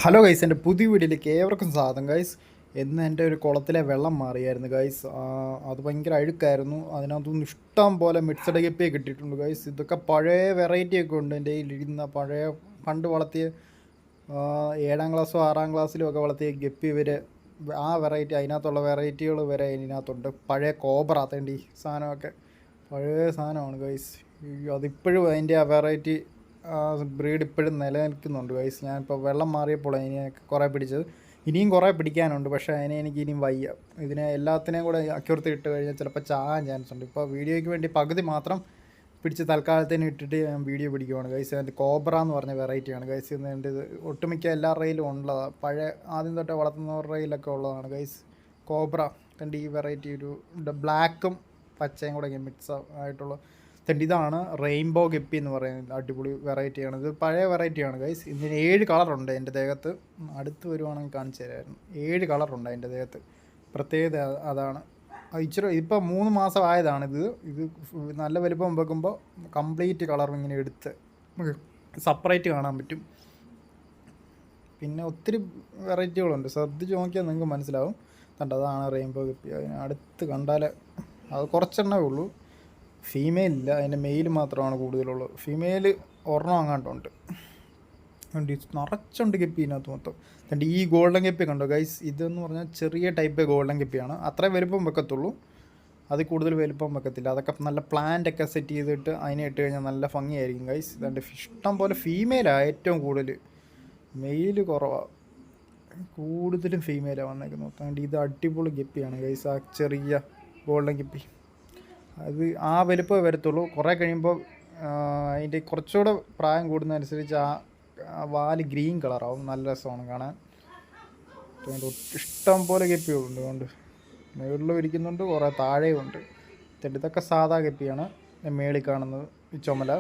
Hello guys, എൻ്റെ പുതിയ വീഡിയോയിലേക്ക് ഏവർക്കും സ്വാഗതം ഗൈസ്. എന്ന് എൻ്റെ ഒരു കുളത്തിലെ വെള്ളം മാറിയായിരുന്നു ഗൈസ്. അത് ഭയങ്കര അഴുക്കായിരുന്നു. അതിനകത്തുനിന്ന് ഇഷ്ടം പോലെ മിക്സഡ് ഗപ്പിയെ കിട്ടിയിട്ടുണ്ട് ഗൈസ്. ഇതൊക്കെ പഴയ വെറൈറ്റി ഒക്കെ ഉണ്ട് എൻ്റെ കയ്യിലിരുന്ന പഴയ പണ്ട് വളർത്തിയ 7ാം ക്ലാസ്സോ 6ാം ക്ലാസ്സിലും ഒക്കെ വളർത്തിയ ഗപ്പി വരെ ആ വെറൈറ്റി അതിനകത്തുള്ള വെറൈറ്റികൾ വരെ ഇതിനകത്തുണ്ട്. പഴയ കോബ്ര തേണ്ടി സാധനമൊക്കെ പഴയ സാധനമാണ് ഗൈസ്. അതിപ്പോഴും അതിൻ്റെ ആ വെറൈറ്റി ബ്രീഡ് ഇപ്പോഴും നിലനിൽക്കുന്നുണ്ട് ഗൈസ്. ഞാനിപ്പോൾ വെള്ളം മാറിയപ്പോൾ അതിനെ കുറേ പിടിച്ചത്, ഇനിയും കുറേ പിടിക്കാനുണ്ട്. പക്ഷേ എനിക്ക് ഇനിയും വയ്യ. ഇതിനെ എല്ലാത്തിനെയും കൂടെ അക്യൂർത്തി ഇട്ട് കഴിഞ്ഞാൽ ചിലപ്പോൾ ചാകാൻ ചാൻസ് ഉണ്ട്. ഇപ്പോൾ വീഡിയോയ്ക്ക് വേണ്ടി പകുതി മാത്രം പിടിച്ച് തൽക്കാലത്തിന് ഇട്ടിട്ട് ഞാൻ വീഡിയോ പിടിക്കുവാണ് ഗൈസ്. അതിൻ്റെ കോബ്ര എന്ന് പറഞ്ഞ വെറൈറ്റിയാണ് ഗൈസ്. ഇത് ഒട്ടുമിക്ക എല്ലാ റെയിലും ഉള്ളതാണ്. പഴയ ആദ്യം തൊട്ടേ വളർത്തുന്നവരുടെ റെയിലൊക്കെ ഉള്ളതാണ് ഗൈസ് കോബ്ര. എൻ്റെ ഈ വെറൈറ്റി ഒരു ബ്ലാക്കും പച്ചയും കൂടെ മിക്സ് ആയിട്ടുള്ള ഇതാണ് റെയിൻബോ ഗപ്പി എന്ന് പറയുന്നത്. അടിപൊളി വെറൈറ്റിയാണ്. ഇത് പഴയ വെറൈറ്റിയാണ് ഗൈസ്. ഇതിന് 7 കളറുണ്ട് എൻ്റെ ദേഹത്ത്. അടുത്ത് വരുവാണെങ്കിൽ കാണിച്ചു തരായിരുന്നു. 7 കളറുണ്ട് അതിൻ്റെ ദേഹത്ത്. പ്രത്യേകത അതാണ്. ഇച്ചിരി ഇപ്പം 3 മാസം ആയതാണിത്. ഇത് നല്ല വലുപ്പം വെക്കുമ്പോൾ കംപ്ലീറ്റ് കളർ ഇങ്ങനെ എടുത്ത് സെപ്പറേറ്റ് കാണാൻ പറ്റും. പിന്നെ ഒത്തിരി വെറൈറ്റികളുണ്ട്. ശ്രദ്ധിച്ച് നോക്കിയാൽ നിങ്ങൾക്ക് മനസ്സിലാവും. അതാണ് റെയിൻബോ ഗപ്പി. അതിന് അടുത്ത് കണ്ടാൽ അത് കുറച്ചെണ്ണമേ ഉള്ളൂ. ഫീമെയിൽ ഇല്ല, അതിൻ്റെ മെയിൽ മാത്രമാണ് കൂടുതലുള്ളത്. ഫീമെയിൽ ഒരെണ്ണം അങ്ങാണ്ടുണ്ട്. നിറച്ചുണ്ട് ഗപ്പി ഇതിനകത്ത് മൊത്തം. എന്നിട്ട് ഈ ഗോൾഡൻ ഗപ്പി കണ്ടോ ഗൈസ്. ഇതെന്ന് പറഞ്ഞാൽ ചെറിയ ടൈപ്പ് ഗോൾഡൻ ഗപ്പിയാണ്. അത്രയും വലുപ്പം വെക്കത്തുള്ളൂ, അതിൽ കൂടുതൽ വലുപ്പം വെക്കത്തില്ല. അതൊക്കെ നല്ല പ്ലാന്റ് ഒക്കെ സെറ്റ് ചെയ്തിട്ട് അതിനെ ഇട്ട് കഴിഞ്ഞാൽ നല്ല ഭംഗിയായിരിക്കും ഗൈസ്. ഇതുകൊണ്ട് ഇഷ്ടം പോലെ ഫീമെയിലാണ് ഏറ്റവും കൂടുതൽ. മെയിൽ കുറവാണ്, കൂടുതലും ഫീമെയിലാണ് വന്നേക്കുന്നത്. അതുകൊണ്ട് ഇത് അടിപൊളി ഗപ്പിയാണ് ഗൈസ്. ആ ചെറിയ ഗോൾഡൻ ഗപ്പി അത് ആ വലുപ്പമേ വരത്തുള്ളൂ. കുറേ കഴിയുമ്പോൾ അതിൻ്റെ കുറച്ചുകൂടെ പ്രായം കൂടുന്നതനുസരിച്ച് ആ വാല് ഗ്രീൻ കളറാവും. നല്ല രസമാണ് കാണാൻ. ഇഷ്ടം പോലെ ഗപ്പികളുണ്ട്. അതുകൊണ്ട് മുകളിലും ഇരിക്കുന്നുണ്ട്, കുറേ താഴെയും ഉണ്ട്. ഇതൊക്കെ സാധാ ഗപ്പിയാണ് മേളിൽ കാണുന്നത്. ചുമല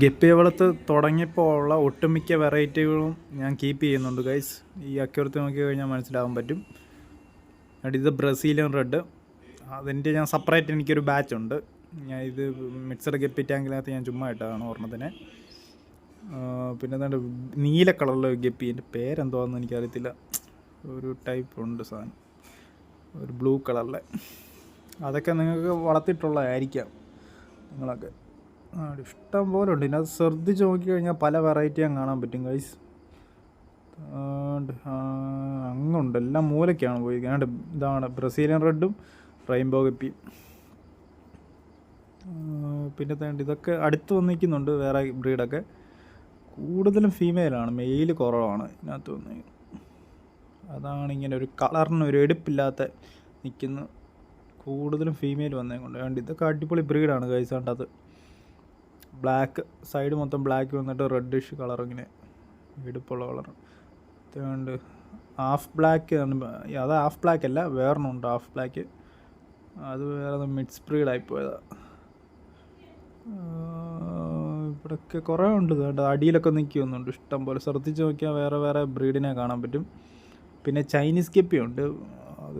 ഗപ്പിയെ വളർത്ത് തുടങ്ങിയപ്പോൾ ഉള്ള ഒട്ടുമിക്ക വെറൈറ്റികളും ഞാൻ കീപ്പ് ചെയ്യുന്നുണ്ട് ഗൈസ്. ഈ അക്യൂർത്തി നോക്കി കഴിഞ്ഞാൽ മനസ്സിലാവാൻ പറ്റും. ഇത് ബ്രസീലിയൻ റെഡ്. അതിൻ്റെ ഞാൻ സെപ്പറേറ്റ് എനിക്കൊരു ബാച്ച് ഉണ്ട്. ഞാൻ ഇത് മിക്സഡ് ഗപ്പി ടാങ്കിനകത്ത് ഞാൻ ചുമ്മാ ഇട്ടതാണ് ഒരെണ്ണത്തിന്. പിന്നെ എന്താണ്ട് നീല കളറിലെ ഗപ്പി, എൻ്റെ പേരെന്തോന്ന് എനിക്കറിയത്തില്ല. ഒരു ടൈപ്പ് ഉണ്ട് സാധനം, ഒരു ബ്ലൂ കളറിലെ. അതൊക്കെ നിങ്ങൾക്ക് വളർത്തിയിട്ടുള്ളതായിരിക്കാം നിങ്ങളൊക്കെ. ഇഷ്ടം പോലെ ഉണ്ട്. ഇതിനകത്ത് ശ്രദ്ധിച്ച് നോക്കിക്കഴിഞ്ഞാൽ പല വെറൈറ്റിയും കാണാൻ പറ്റും ഗൈസ്. അങ്ങുണ്ട്, എല്ലാം മൂലയ്ക്കാണ് പോയി. ഇതാണ് ബ്രസീലിയൻ റെഡും റെയിൻബോ ഗപ്പി. പിന്നെ ഇതൊക്കെ അടുത്ത് വന്നിരിക്കുന്നുണ്ട് വേറെ ബ്രീഡൊക്കെ. കൂടുതലും ഫീമെയിലാണ്, മെയിൽ കുറവാണ് ഇതിനകത്ത് വന്നിരിക്കുന്നത്. അതാണ് ഇങ്ങനെ ഒരു കളറിന് ഒരു എടുപ്പില്ലാത്ത നിൽക്കുന്ന. കൂടുതലും ഫീമെയിൽ വന്നേക്കൊണ്ട്. ഇതൊക്കെ അടിപൊളി ബ്രീഡാണ് ഗൈസ്. കണ്ടത് ബ്ലാക്ക് സൈഡ് മൊത്തം ബ്ലാക്ക് വന്നിട്ട് റെഡിഷ് കളർ, ഇങ്ങനെ എടുപ്പുള്ള കളർ. അതുകൊണ്ട് ഹാഫ് ബ്ലാക്ക് അത് ഹാഫ് ബ്ലാക്ക് അല്ല, വേറൊന്നുണ്ട് ഹാഫ് ബ്ലാക്ക്. അത് വേറെ മിക്സ് ബ്രീഡായി പോയതാണ്. ഇവിടെയൊക്കെ കുറേ ഉണ്ട്. കേട്ടോ അടിയിലൊക്കെ നിൽക്കുന്നുണ്ട് ഇഷ്ടം പോലെ. ശ്രദ്ധിച്ച് നോക്കിയാൽ വേറെ വേറെ ബ്രീഡിനെ കാണാൻ പറ്റും. പിന്നെ ചൈനീസ് ഗപ്പിയുണ്ട്. അത്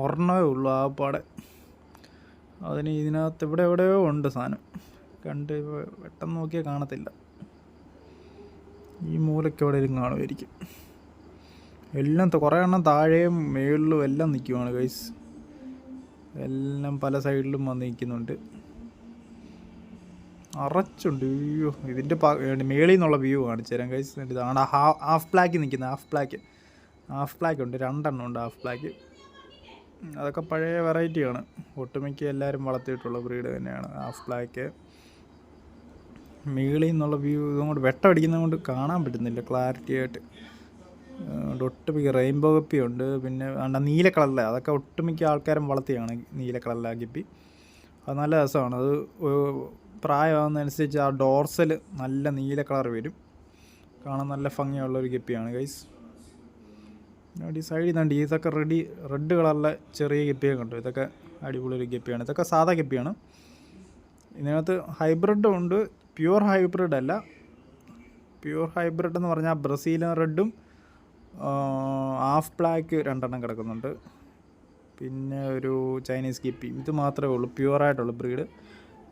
ഒരെണ്ണമേ ഉള്ളൂ ആ പാടെ. അതിന് ഇതിനകത്ത് എവിടെയോ ഉണ്ട് സാധനം. കണ്ട് പെട്ടെന്ന് നോക്കിയാൽ കാണത്തില്ല. ഈ മൂലയ്ക്ക് എവിടെയെങ്കിലും കാണുമായിരിക്കും. എല്ലാം കുറേ എണ്ണം താഴെയും മേളിലും എല്ലാം നിൽക്കുവാണ് ഗൈസ്. എല്ലാം പല സൈഡിലും വന്ന് നിൽക്കുന്നുണ്ട്. അറച്ചുണ്ട്. അയ്യോ, ഇതിൻ്റെ മേളിൽ നിന്നുള്ള വ്യൂ കാണിച്ചു തരാം ഗൈസ്. ഇതാണ് ഹാഫ് ബ്ലാക്ക് നിൽക്കുന്നത്. ഹാഫ് ബ്ലാക്ക് ഉണ്ട്, 2 എണ്ണം ഉണ്ട് ഹാഫ് ബ്ലാക്ക്. അതൊക്കെ പഴയ വെറൈറ്റിയാണ്. ഒട്ടുമിക്ക എല്ലാവരും വളർത്തിയിട്ടുള്ള ബ്രീഡ് തന്നെയാണ് ഹാഫ് ബ്ലാക്ക്. മേളിൽ നിന്നുള്ള വ്യൂ ഇതുകൊണ്ട് വെട്ടം അടിക്കുന്നത് കൊണ്ട് കാണാൻ പറ്റുന്നില്ല ക്ലാരിറ്റി ആയിട്ട്. ഒട്ടുമിക്ക റെയിൻബോ ഗപ്പിയുണ്ട്. പിന്നെ നീല കളറിലെ, അതൊക്കെ ഒട്ടുമിക്ക ആൾക്കാരും വളർത്തിയാണ് നീല കളറിലെ ഗപ്പി. അത് നല്ല രസമാണ്. അത് പ്രായമാകുന്നതനുസരിച്ച് ആ ഡോർസൽ നല്ല നീല കളർ വരും. കാണാൻ നല്ല ഭംഗിയുള്ളൊരു ഗപ്പിയാണ് ഗൈസ്. ഈ സൈഡിൽ നിന്നുണ്ട് ഇതൊക്കെ റെഡ് കളറിലെ ചെറിയ ഗപ്പിയൊക്കെ ഉണ്ട്. ഇതൊക്കെ അടിപൊളി ഒരു ഗപ്പിയാണ്. ഇതൊക്കെ സാധാ ഗപ്പിയാണ്. ഇതിനകത്ത് ഹൈബ്രിഡും ഉണ്ട്, പ്യുവർ ഹൈബ്രിഡ് അല്ല. പ്യുവർ ഹൈബ്രിഡ് എന്ന് പറഞ്ഞാൽ ബ്രസീലിയൻ റെഡും ഹാഫ് ബ്ലാക്ക് 2 എണ്ണം കിടക്കുന്നുണ്ട്. പിന്നെ ഒരു ചൈനീസ് ഗപ്പി. ഇത് മാത്രമേ ഉള്ളൂ പ്യുവറായിട്ടുള്ള ബ്രീഡ്.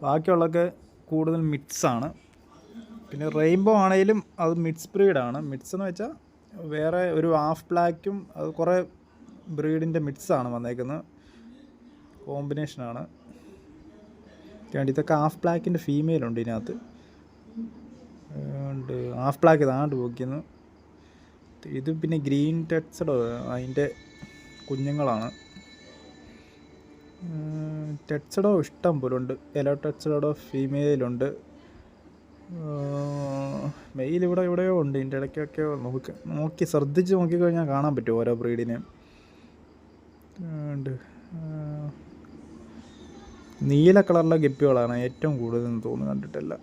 ബാക്കിയുള്ളതൊക്കെ കൂടുതൽ മിക്സാണ്. പിന്നെ റെയിൻബോ ആണെങ്കിലും അത് മിക്സ് ബ്രീഡാണ്. മിക്സ് എന്ന് വെച്ചാൽ വേറെ ഒരു ഹാഫ് ബ്ലാക്കും അത് കുറേ ബ്രീഡിൻ്റെ മിക്സാണ് വന്നേക്കുന്നത്, കോമ്പിനേഷനാണ്. ഇതൊക്കെ ഹാഫ് ബ്ലാക്കിൻ്റെ ഫീമെയിലുണ്ട് ഇതിനകത്ത്. ഹാഫ് ബ്ലാക്ക് ഇതാണ്ട് പോക്കുന്നു. ഇത് പിന്നെ ഗ്രീൻ ടെക്സഡോ അതിൻ്റെ കുഞ്ഞുങ്ങളാണ്. ടെക്സഡോ ഇഷ്ടം പോലെ ഉണ്ട്. യെല്ലോ ടെക്സഡോ ഫീമെയിലുണ്ട്. മെയിൽ ഇവിടെയോ ഉണ്ട്. ഇതിൻ്റെ ഇടയ്ക്കൊക്കെ നോക്കി ശ്രദ്ധിച്ച് നോക്കിക്കഴിഞ്ഞാൽ കാണാൻ പറ്റും ഓരോ ബ്രീഡിനെയും. ഉണ്ട് നീല കളറിലെ ഗപ്പികളാണ് ഏറ്റവും കൂടുതലെന്ന് തോന്നുന്നു, കണ്ടിട്ടല്ല.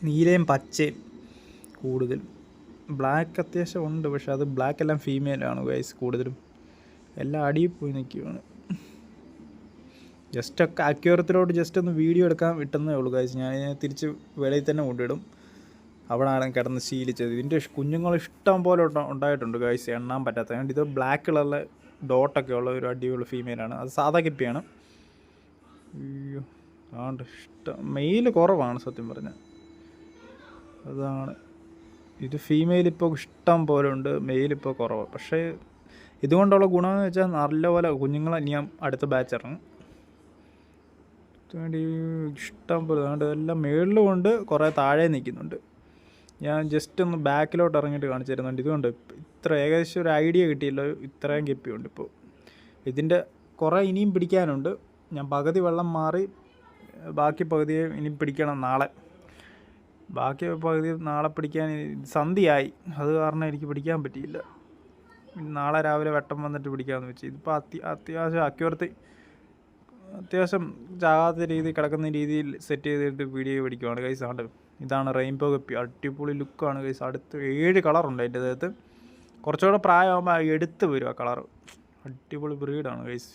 നീലയും പച്ചയും കൂടുതൽ. ബ്ലാക്ക് അത്യാവശ്യം ഉണ്ട്, പക്ഷെ അത് ബ്ലാക്ക് എല്ലാം ഫീമെയിലാണ് ഗൈസ് കൂടുതലും. എല്ലാം അടിയിൽ പോയി നിൽക്കുകയാണ്. ജസ്റ്റൊക്കെ അക്വേറിയത്തിലോട്ട് ജസ്റ്റ് ഒന്ന് വീഡിയോ എടുക്കാൻ വിട്ടുന്നേ ഉള്ളൂ ഗൈസ്. ഞാൻ തിരിച്ച് വെളിയിൽ തന്നെ കൊണ്ടിടും. അവിടെയാണ് കിടന്ന് ശീലിച്ചത്. ഇതിൻ്റെ കുഞ്ഞുങ്ങൾ ഇഷ്ടം പോലെ ഉണ്ടായിട്ടുണ്ട് ഗൈസ്, എണ്ണാൻ പറ്റാത്ത. അതുകൊണ്ട് ഇത് ബ്ലാക്ക് കളറിലെ ഡോട്ടൊക്കെ ഉള്ള ഒരു അടിപൊളി ഫീമെയിലാണ്. അത് സാധാ ഗപ്പിയാണ്. അയ്യോ ആണ്ട് ഇഷ്ടം. മെയിൽ കുറവാണ് സത്യം പറഞ്ഞാൽ, അതാണ്. ഇത് ഫീമെയിൽ ഇപ്പോൾ ഇഷ്ടം പോലെ ഉണ്ട്, മെയിൽ ഇപ്പോൾ കുറവാണ്. പക്ഷേ ഇതുകൊണ്ടുള്ള ഗുണമെന്ന് വെച്ചാൽ നല്ലപോലെ കുഞ്ഞുങ്ങളെ ഞാൻ അടുത്ത ബാച്ച് ഇറങ്ങും. വേണ്ടി ഇഷ്ടം പോലെ അതുകൊണ്ട് എല്ലാം മേളിലും ഉണ്ട്, കുറേ താഴെ നിൽക്കുന്നുണ്ട്. ഞാൻ ജസ്റ്റ് ഒന്ന് ബാക്കിലോട്ട് ഇറങ്ങിയിട്ട് കാണിച്ചു തരുന്നുണ്ട്. ഇതുകൊണ്ട് ഇത്ര ഏകദേശം ഒരു ഐഡിയ കിട്ടിയല്ലോ, ഇത്രയും ഗപ്പിയുണ്ട് ഇപ്പോൾ. ഇതിൻ്റെ കുറേ ഇനിയും പിടിക്കാനുണ്ട്. ഞാൻ പകുതി വെള്ളം മാറി ബാക്കി പകുതിയെ ഇനി പിടിക്കണം നാളെ. ബാക്കി പകുതി നാളെ പിടിക്കാൻ സന്ധ്യയായി, അത് കാരണം എനിക്ക് പിടിക്കാൻ പറ്റിയില്ല. നാളെ രാവിലെ വെട്ടം വന്നിട്ട് പിടിക്കാമെന്ന് വെച്ച്. ഇതിപ്പോൾ അത്യാവശ്യം അക്യൂറത്തി അത്യാവശ്യം ചാകാത്ത രീതിയിൽ കിടക്കുന്ന രീതിയിൽ സെറ്റ് ചെയ്തിട്ട് വീഡിയോ പിടിക്കുവാണ് ഗൈസ്. ആണ് ഇതാണ് റെയിൻബോ ഗപ്പി. അടിപൊളി ലുക്കാണ് ഗൈസ്. അടുത്ത് 7 കളറുണ്ട് അതിൻ്റെ അകത്ത്. കുറച്ചുകൂടെ പ്രായമാകുമ്പോൾ എടുത്ത് വരും ആ കളറ്. അടിപൊളി ബ്രീഡാണ് ഗൈസ്.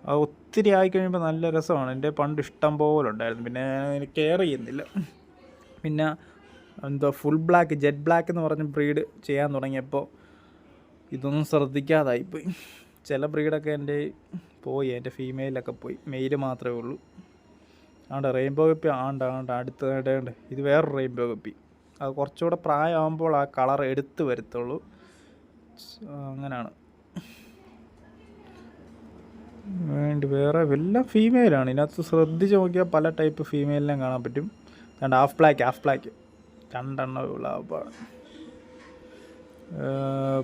അത് ഒത്തിരി ആയിക്കഴിയുമ്പോൾ നല്ല രസമാണ്. എൻ്റെ പണ്ട് ഇഷ്ടം പോലെ ഉണ്ടായിരുന്നു, പിന്നെ കെയർ ചെയ്യുന്നില്ല. പിന്നെ എന്തോ ഫുൾ ബ്ലാക്ക്, ജെറ്റ് ബ്ലാക്ക് എന്ന് പറഞ്ഞ് ബ്രീഡ് ചെയ്യാൻ തുടങ്ങിയപ്പോൾ ഇതൊന്നും ശ്രദ്ധിക്കാതായിപ്പോയി. ചില ബ്രീഡൊക്കെ എൻ്റെ പോയി, എൻ്റെ ഫീമെയിലൊക്കെ പോയി, മെയിൽ മാത്രമേ ഉള്ളൂ. ആണ്ട് റെയിൻബോ ഗപ്പി അടുത്തതായിട്ട് ഇത് വേറൊരു റെയിൻബോ ഗപ്പി. അത് കുറച്ചുകൂടെ പ്രായമാകുമ്പോൾ ആ കളർ എടുത്ത് വരത്തുള്ളൂ, അങ്ങനെയാണ്. വേറെ എല്ലാം ഫീമെയിലാണ്. ഇതിനകത്ത് ശ്രദ്ധിച്ച് നോക്കിയാൽ പല ടൈപ്പ് ഫീമെയിലിനെ കാണാൻ പറ്റും. രണ്ട് ഹാഫ് ബ്ലാക്ക് 2 ഉള്ള ആപ്പാണ്.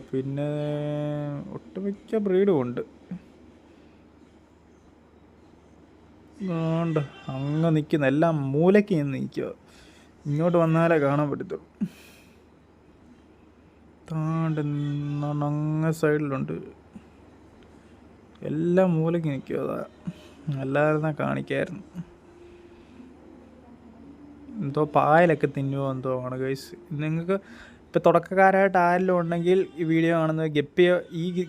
പിന്നെ ഒട്ടുമിക്ക ബ്രീഡും ഉണ്ട്. അങ്ങ് നിൽക്കുന്ന എല്ലാം മൂലയ്ക്ക് നിൽക്കുക, ഇങ്ങോട്ട് വന്നാലേ കാണാൻ പറ്റത്തുള്ളൂ. അങ്ങ് സൈഡിലുണ്ട്, എല്ലാം മൂലയ്ക്ക് നിൽക്കുക. അതാ എല്ലാവരും കാണിക്കായിരുന്നു. എന്തോ പായലൊക്കെ തിന്നുമോ എന്തോ ആണ് ഗൈസ്. നിങ്ങൾക്ക് ഇപ്പോൾ തുടക്കക്കാരായിട്ട് ആരെങ്കിലും ഉണ്ടെങ്കിൽ ഈ വീഡിയോ കാണുന്നത്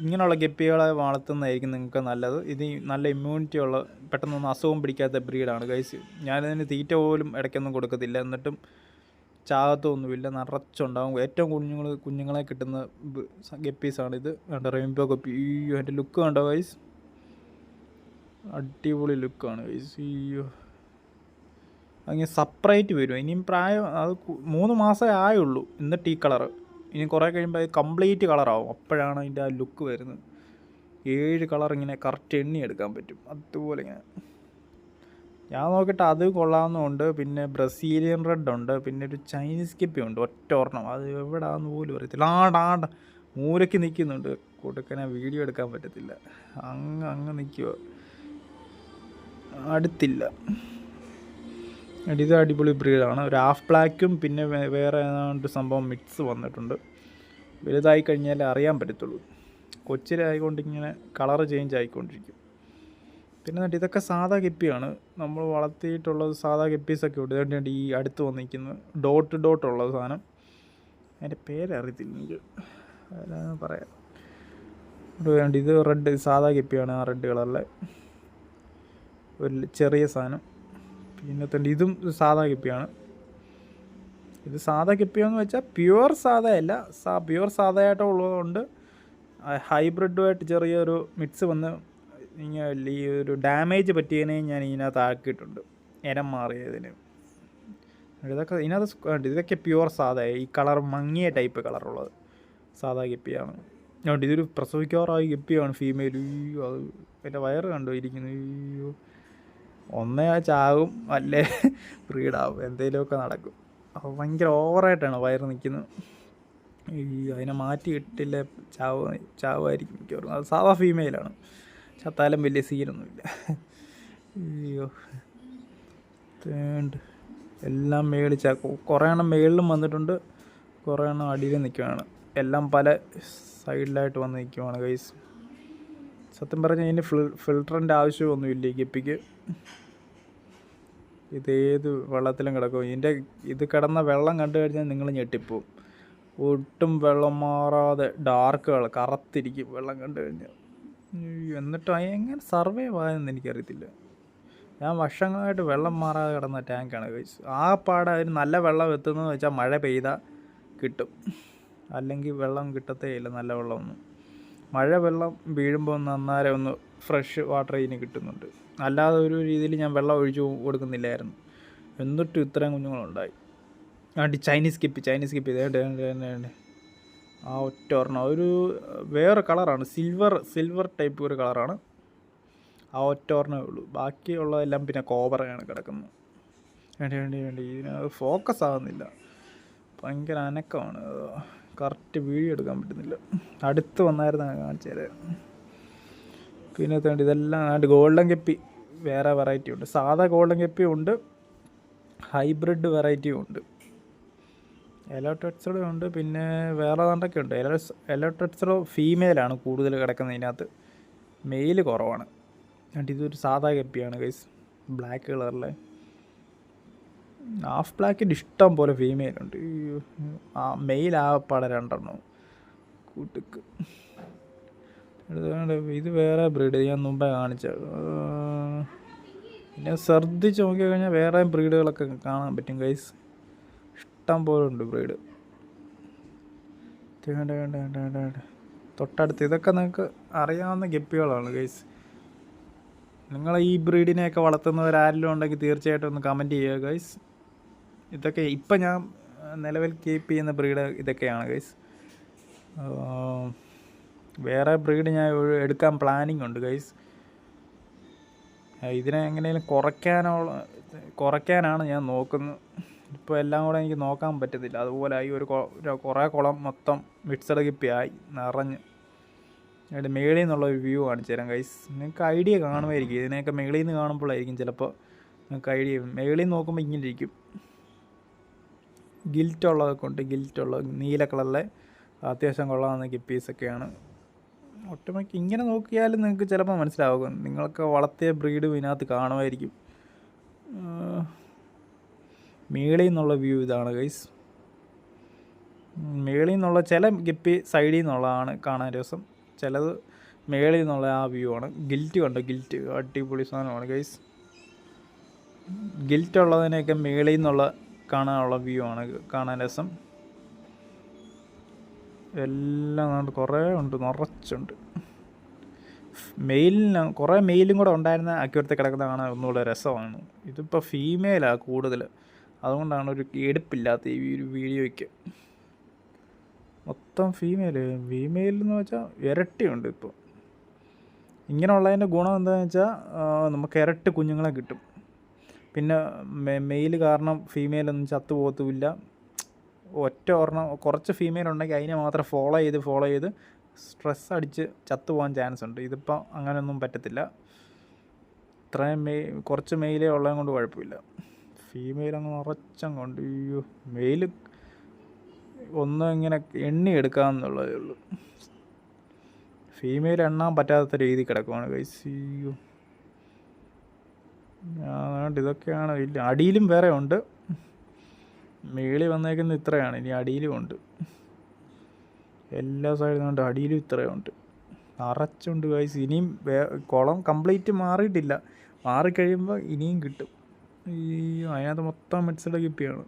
ഇങ്ങനെയുള്ള ഗപ്പികളെ വളർത്തുന്നതായിരിക്കും നിങ്ങൾക്ക് നല്ലത്. ഇത് നല്ല ഇമ്മ്യൂണിറ്റി ഉള്ള, പെട്ടെന്നൊന്നും അസുഖം പിടിക്കാത്ത ബ്രീഡാണ് ഗൈസ്. ഞാനിതിന് തീറ്റ പോലും ഇടയ്ക്കൊന്നും കൊടുക്കത്തില്ല, എന്നിട്ടും ചാകത്തൊന്നുമില്ല, നിറച്ചുണ്ടാകും. ഏറ്റവും കുഞ്ഞുങ്ങളെ കിട്ടുന്ന ഗപ്പീസാണിത്. Rainbow guppy. അയ്യോ എൻ്റെ ലുക്ക് കണ്ടോ ഗൈസ്, അടിപൊളി ലുക്കാണ് ഗൈസ്. അയ്യോ അങ്ങനെ സെപ്പറേറ്റ് വരും. ഇനിയും പ്രായം അത് 3 മാസമേ ആയുള്ളൂ. എന്നിട്ട് ഈ കളറ് ഇനി കുറേ കഴിയുമ്പോൾ അത് കംപ്ലീറ്റ് കളറാവും. അപ്പോഴാണ് അതിൻ്റെ ആ ലുക്ക് വരുന്നത്. 7 കളർ ഇങ്ങനെ കറക്റ്റ് എണ്ണി എടുക്കാൻ പറ്റും, അതുപോലെ ഇങ്ങനെ. ഞാൻ നോക്കിയിട്ട് അത് കൊള്ളാവുന്നതുണ്ട്. പിന്നെ ബ്രസീലിയൻ റെഡ് ഉണ്ട്, പിന്നെ ഒരു ചൈനീസ് ഗപ്പി ഉണ്ട്, ഒറ്റ ഒരെണ്ണം. അത് എവിടെയാണെന്ന് പോലും അറിയത്തില്ല. മൂലയ്ക്ക് നിൽക്കുന്നുണ്ട്. കൊടുക്കാൻ വീഡിയോ എടുക്കാൻ പറ്റത്തില്ല, അങ്ങ് നിൽക്കുക, അടുത്തില്ല. ഇത് അടിപൊളി ബ്രീഡാണ്. ഒരു ഹാഫ് ബ്ലാക്കും പിന്നെ വേറെ ഏതാണ്ട് സംഭവം മിക്സ് വന്നിട്ടുണ്ട്. വലുതായി കഴിഞ്ഞാലേ അറിയാൻ പറ്റത്തുള്ളൂ. കൊച്ചിലായിക്കൊണ്ട് ഇങ്ങനെ കളറ് ചേഞ്ച് ആയിക്കൊണ്ടിരിക്കും. പിന്നെ ഇതൊക്കെ സാധാ ഗപ്പിയാണ്, നമ്മൾ വളർത്തിയിട്ടുള്ളത്. സാധാ ഗപ്പീസൊക്കെ ഉണ്ട്. അതുകൊണ്ട് ഈ അടുത്ത് വന്നിരിക്കുന്നത് ഡോട്ട് ഉള്ള സാധനം, അതിൻ്റെ പേരറിയത്തില്ല എനിക്ക്, പറയാം. ഇത് റെഡ് സാധാ ഗപ്പിയാണ്, ആ റെഡ് കളറിലെ ഒരു ചെറിയ സാധനം. പിന്നെ ഇതും സാധാ ഗപ്പിയാണ്. ഇത് സാധാ ഗപ്പിയെന്ന് വെച്ചാൽ പ്യുവർ സാധായല്ല, പ്യുവർ സാധായിട്ടുള്ളതുകൊണ്ട് ഹൈബ്രിഡുമായിട്ട് ചെറിയൊരു മിക്സ് വന്ന് ഈ ഒരു ഡാമേജ് പറ്റിയതിനെ ഞാൻ ഇതിനകത്ത് ആക്കിയിട്ടുണ്ട്, ഇനം മാറിയതിന്. ഇതൊക്കെ ഇതിനകത്ത് ഇതൊക്കെ പ്യുവർ സാധാ ഈ കളർ മങ്ങിയ ടൈപ്പ് കളറുള്ളത് സാധാ ഗപ്പിയാണ്. അതുകൊണ്ട് ഇതൊരു പ്രസവിക്കാറായി ഗപ്പിയാണ് ഫീമെയിൽ. അത് എൻ്റെ വയറ് കണ്ടു ഇരിക്കുന്നു. ഒന്നേ ചാവും അല്ലേ ബ്രീഡാവും, എന്തെങ്കിലുമൊക്കെ നടക്കും. അപ്പോൾ ഭയങ്കര ഓവറായിട്ടാണ് വയറ് നിൽക്കുന്നത്. അതിനെ മാറ്റി ഇട്ടില്ല ചാവുമായിരിക്കും മിക്കവാറും. അത് സാധാ ഫീമെയിലാണ്, ചത്താലും വലിയ സീനൊന്നുമില്ല. അയ്യോ എല്ലാം മേളിച്ച കുറേ എണ്ണം മേളിലും വന്നിട്ടുണ്ട്, കുറേ എണ്ണം അടിയിൽ നിൽക്കുകയാണ്. എല്ലാം പല സൈഡിലായിട്ട് വന്ന് നിൽക്കുവാണ് ഗൈസ്. സത്യം പറഞ്ഞാൽ ഇതിന് ഫിൽറ്ററിൻ്റെ ആവശ്യമൊന്നുമില്ല ഈ ഗപ്പിക്ക്. ഇതേത് വെള്ളത്തിലും കിടക്കും. ഇത് കിടന്ന വെള്ളം കണ്ടു കഴിഞ്ഞാൽ നിങ്ങൾ ഞെട്ടിപ്പോവും. ഒട്ടും വെള്ളം മാറാതെ ഡാർക്ക് കളർ കറുത്തിരിക്കും വെള്ളം കണ്ടു കഴിഞ്ഞാൽ. എന്നിട്ടും എങ്ങനെ സർവൈവ് ആയെന്ന് എനിക്കറിയത്തില്ല. ഞാൻ വർഷങ്ങളായിട്ട് വെള്ളം മാറാതെ കിടന്ന ടാങ്കാണ് ഗൈസ്. ആ പാടെ അതിന് നല്ല വെള്ളം എത്തുന്നതെന്ന് വെച്ചാൽ മഴ പെയ്താൽ കിട്ടും, അല്ലെങ്കിൽ വെള്ളം കിട്ടത്തേ ഇല്ല നല്ല വെള്ളമൊന്നും. മഴ വെള്ളം വീഴുമ്പോൾ നന്നാരെ ഒന്ന് ഫ്രഷ് വാട്ടർ ഇതിന് കിട്ടുന്നുണ്ട്. അല്ലാതെ ഒരു രീതിയിൽ ഞാൻ വെള്ളം ഒഴിച്ചു കൊടുക്കുന്നില്ലായിരുന്നു. എന്നിട്ടും ഇത്രയും കുഞ്ഞുങ്ങളുണ്ടായി. ചൈനീസ് ഗപ്പി ഇതേ ആ ഒറ്റ ഒരെണ്ണം ഒരു വേറെ കളറാണ്, സിൽവർ ടൈപ്പ് ഒരു കളറാണ്. ആ ഒറ്റ ഒരെണ്ണമേ ഉള്ളൂ. ബാക്കിയുള്ളതെല്ലാം പിന്നെ കോബറയാണ് കിടക്കുന്നത്. വേണ്ടി ഇതിനത് ഫോക്കസ് ആകുന്നില്ല, ഭയങ്കര അനക്കമാണ്. കറക്റ്റ് വീഡിയോ എടുക്കാൻ പറ്റുന്നില്ല. അടുത്ത് വന്നായിരുന്നു കാണിച്ചത്. പിന്നെ ഇതെല്ലാം ഗോൾഡൻ ഗപ്പി വേറെ വെറൈറ്റി ഉണ്ട്. സാധാ ഗോൾഡൻ ഗപ്പി ഉണ്ട്, ഹൈബ്രിഡ് വെറൈറ്റിയും ഉണ്ട്. യെല്ലോ ടെക്സ്ചർഡ് ഉണ്ട്, പിന്നെ വേറെ കണ്ടൊക്കെ ഉണ്ട്. യെല്ലോ ടെക്സ്ചർഡ് ഫീമെയിലാണ് കൂടുതൽ കിടക്കുന്നതിനകത്ത്, മെയിൽ കുറവാണ്. എന്നിട്ട് ഇതൊരു സാധാ ഗപ്പിയാണ് ഗൈസ്, ബ്ലാക്ക് കളറിലെ. ഹാഫ് ബ്ലാക്കിൻ്റെ ഇഷ്ടം പോലെ ഫീമെയിലുണ്ട്. മെയിൽ ആകപ്പാടെ 2 എണ്ണം കൂട്ടുക്ക്. ഇത് വേറെ ബ്രീഡ് ഞാൻ മുമ്പേ കാണിച്ചത്. പിന്നെ ശ്രദ്ധിച്ച് നോക്കി കഴിഞ്ഞാൽ വേറെ ബ്രീഡുകളൊക്കെ കാണാൻ പറ്റും ഗൈസ്. ഇഷ്ടം പോലെ ഉണ്ട് ബ്രീഡ്. തൊട്ടടുത്ത് ഇതൊക്കെ നിങ്ങൾക്ക് അറിയാവുന്ന ഗപ്പികളാണ് ഗൈസ്. നിങ്ങൾ ഈ ബ്രീഡിനെയൊക്കെ വളർത്തുന്നവരാരെങ്കിലും ഉണ്ടെങ്കിൽ തീർച്ചയായിട്ടും ഒന്ന് കമൻറ്റ് ചെയ്യുക ഗൈസ്. ഇതൊക്കെ ഇപ്പം ഞാൻ നിലവിൽ കീപ്പ് ചെയ്യുന്ന ബ്രീഡ് ഇതൊക്കെയാണ് ഗൈസ്. വേറെ ബ്രീഡ് ഞാൻ എടുക്കാൻ പ്ലാനിങ് ഉണ്ട് ഗൈസ്. ഇതിനെ എങ്ങനെയും കുറയ്ക്കാനാണ് ഞാൻ നോക്കുന്നത്. ഇപ്പോൾ എല്ലാം കൂടെ എനിക്ക് നോക്കാൻ പറ്റത്തില്ല. അതുപോലെ ആയി കുറേ കുളം മൊത്തം മിക്സഡ് ഗപ്പിയായി നിറഞ്ഞ്. അതിൻ്റെ മേളിൽ നിന്നുള്ള ഒരു വ്യൂ കാണിച്ചു തരാം ഗൈസ്. നിങ്ങൾക്ക് ഐഡിയ കാണുമായിരിക്കും, ഇതിനെയൊക്കെ മേളിൽ നിന്ന് കാണുമ്പോഴായിരിക്കും ചിലപ്പോൾ നിങ്ങൾക്ക് ഐഡിയ. മേളിൽ നോക്കുമ്പോൾ ഇങ്ങനെ ഇരിക്കും. ഗിൽറ്റുള്ളതൊക്കെ ഉണ്ട്, ഗിൽറ്റുള്ള നീല കളറിലെ അത്യാവശ്യം കൊള്ളാവുന്ന ഗപ്പീസൊക്കെയാണ്. ഒട്ടുമിക്ക ഇങ്ങനെ നോക്കിയാലും നിങ്ങൾക്ക് ചിലപ്പോൾ മനസ്സിലാകും. നിങ്ങൾക്ക് വളർത്തിയ ബ്രീഡും ഇതിനകത്ത് കാണുമായിരിക്കും. മേളിൽ നിന്നുള്ള വ്യൂ ഇതാണ് ഗൈസ്. മേളിൽ നിന്നുള്ള ചില ഗപ്പി സൈഡിൽ നിന്നുള്ളതാണ് കാണാൻ രസം, ചിലത് മേളിൽ നിന്നുള്ള ആ വ്യൂ ആണ്. ഗിൽറ്റ് കണ്ടോ, ഗിൽറ്റ് അടിപൊളി സാധനമാണ് ഗൈസ്. ഗിൽറ്റ് ഉള്ളതിനെയൊക്കെ മേളിൽ നിന്നുള്ള കാണാനുള്ള വ്യൂ ആണ് കാണാൻ രസം. എല്ലാം കുറേ ഉണ്ട്, നിറച്ചുണ്ട്. കുറേ മെയിലും കൂടെ ഉണ്ടായിരുന്ന അക്യൂരത്തെ കിടക്കുന്ന കാണാൻ ഒന്നുകൂടെ രസമാണ്. ഇതിപ്പോൾ ഫീമെയിലാണ് കൂടുതൽ, അതുകൊണ്ടാണ് ഒരു എടുപ്പില്ലാത്ത ഈ ഒരു വീഡിയോയ്ക്ക്. മൊത്തം ഫീമെയിൽ എന്ന് വെച്ചാൽ ഇരട്ടിയുണ്ട്. ഇപ്പോൾ ഇങ്ങനെയുള്ളതിൻ്റെ ഗുണം എന്താണെന്ന് വെച്ചാൽ നമുക്ക് ഇരട്ടി കുഞ്ഞുങ്ങളെ കിട്ടും. പിന്നെ മെയിൽ കാരണം ഫീമെയിലൊന്നും ചത്തു പോകത്തുമില്ല. ഒറ്റ ഒരെണ്ണം കുറച്ച് ഫീമെയിൽ ഉണ്ടെങ്കിൽ അതിനെ മാത്രം ഫോളോ ചെയ്ത് സ്ട്രെസ് അടിച്ച് ചത്തുപോകാൻ ചാൻസ് ഉണ്ട്. ഇതിപ്പോൾ അങ്ങനെയൊന്നും പറ്റത്തില്ല. ഇത്രയും കുറച്ച് മെയിലേ ഉള്ളതും കൊണ്ട് കുഴപ്പമില്ല. ഫീമെയിൽ അങ്ങ് നിറച്ചം കൊണ്ട് മെയിൽ ഒന്നും ഇങ്ങനെ എണ്ണി എടുക്കാമെന്നുള്ളതേ ഉള്ളൂ. ഫീമെയിൽ എണ്ണാൻ പറ്റാത്ത രീതി കിടക്കുവാണ് ഗൈസ്. അതുകൊണ്ട് ഇതൊക്കെയാണ്. ഇല്ല, അടിയിലും വേറെ ഉണ്ട്. മേളിൽ വന്നേക്കുന്നത് ഇത്രയാണ്, ഇനി അടിയിലും ഉണ്ട്. എല്ലാ സൈഡിൽ കൊണ്ട് അടിയിലും ഇത്രയുണ്ട്, നിറച്ചുണ്ട് ഗൈസ്. ഇനിയും കുളം കംപ്ലീറ്റ് മാറിയിട്ടില്ല, മാറിക്കഴിയുമ്പോൾ ഇനിയും കിട്ടും. അതിനകത്ത് മൊത്തം മിക്സഡ് ഗപ്പിയാണ്.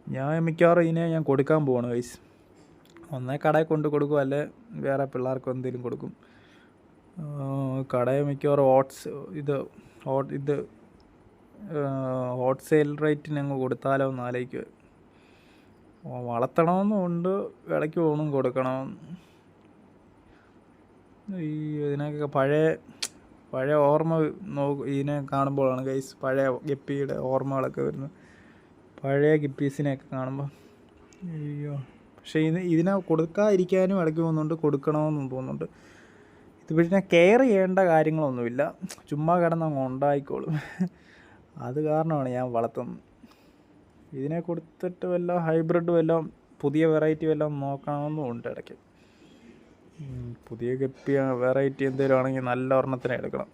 ഞാൻ മിക്കവാറും ഇതിനെ ഞാൻ കൊടുക്കാൻ പോവാണ് ഗൈസ്. ഒന്നേ കടയിൽ കൊണ്ട് കൊടുക്കും, അല്ലെ വേറെ പിള്ളേർക്ക് എന്തെങ്കിലും കൊടുക്കും. കടയിൽ മിക്കവാറും ഇത് ഹോൾസെയിൽ റേറ്റിന് അങ്ങ് കൊടുത്താലോ എന്ന് ആലോചിക്കുക. വളർത്തണമെന്നുണ്ട്, വിലയ്ക്ക് പോകണം കൊടുക്കണം. ഈ ഇതിനൊക്കെ പഴയ ഓർമ്മ ഇതിനെ കാണുമ്പോഴാണ് ഗൈസ് പഴയ ഗപ്പിയുടെ ഓർമ്മകളൊക്കെ വരുന്നത്. പഴയ ഗപ്പീസിനെയൊക്കെ കാണുമ്പോൾ അയ്യോ. പക്ഷേ ഇതിനെ കൊടുക്കാതിരിക്കാനും ഇടയ്ക്ക് പോകുന്നുണ്ട്, കൊടുക്കണമെന്നും തോന്നുന്നുണ്ട്. ഇത് പിന്നെ കെയർ ചെയ്യേണ്ട കാര്യങ്ങളൊന്നുമില്ല, ചുമ്മാ കിടന്നങ്ങ് ഉണ്ടായിക്കോളും. അത് കാരണമാണ് ഞാൻ വളർത്തുന്നത്. ഇതിനെ കൊടുത്തിട്ട് വല്ല ഹൈബ്രിഡ് വല്ലതും പുതിയ വെറൈറ്റി വല്ലതും നോക്കണമെന്നും ഉണ്ട് ഇടയ്ക്ക്. പുതിയ ഗപ്പി വെറൈറ്റി എന്തെങ്കിലും ആണെങ്കിൽ നല്ല ഒരെണ്ണത്തിനെ എടുക്കണം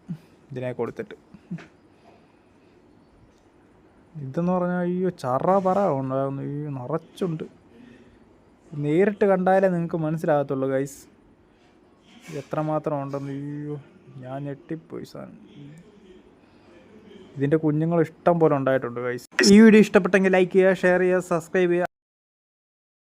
ഇതിനെ കൊടുത്തിട്ട്. ഇതെന്ന് പറഞ്ഞാൽ അയ്യോ പറ ഉണ്ടാകുന്നു, ഈ നിറച്ചുണ്ട്. നേരിട്ട് കണ്ടാലേ നിങ്ങൾക്ക് മനസ്സിലാകത്തുള്ളൂ ഗൈസ് എത്രമാത്രം ഉണ്ടെന്ന്. അയ്യോ ഞാൻ ഞെട്ടിപ്പോയി സാധനം. ഇതിൻ്റെ കുഞ്ഞുങ്ങൾ ഇഷ്ടം പോലെ ഉണ്ടായിട്ടുണ്ട് ഗൈസ്. ഈ വീഡിയോ ഇഷ്ടപ്പെട്ടെങ്കിൽ ലൈക്ക് ചെയ്യുക, ഷെയർ ചെയ്യുക, സബ്സ്ക്രൈബ് ചെയ്യുക.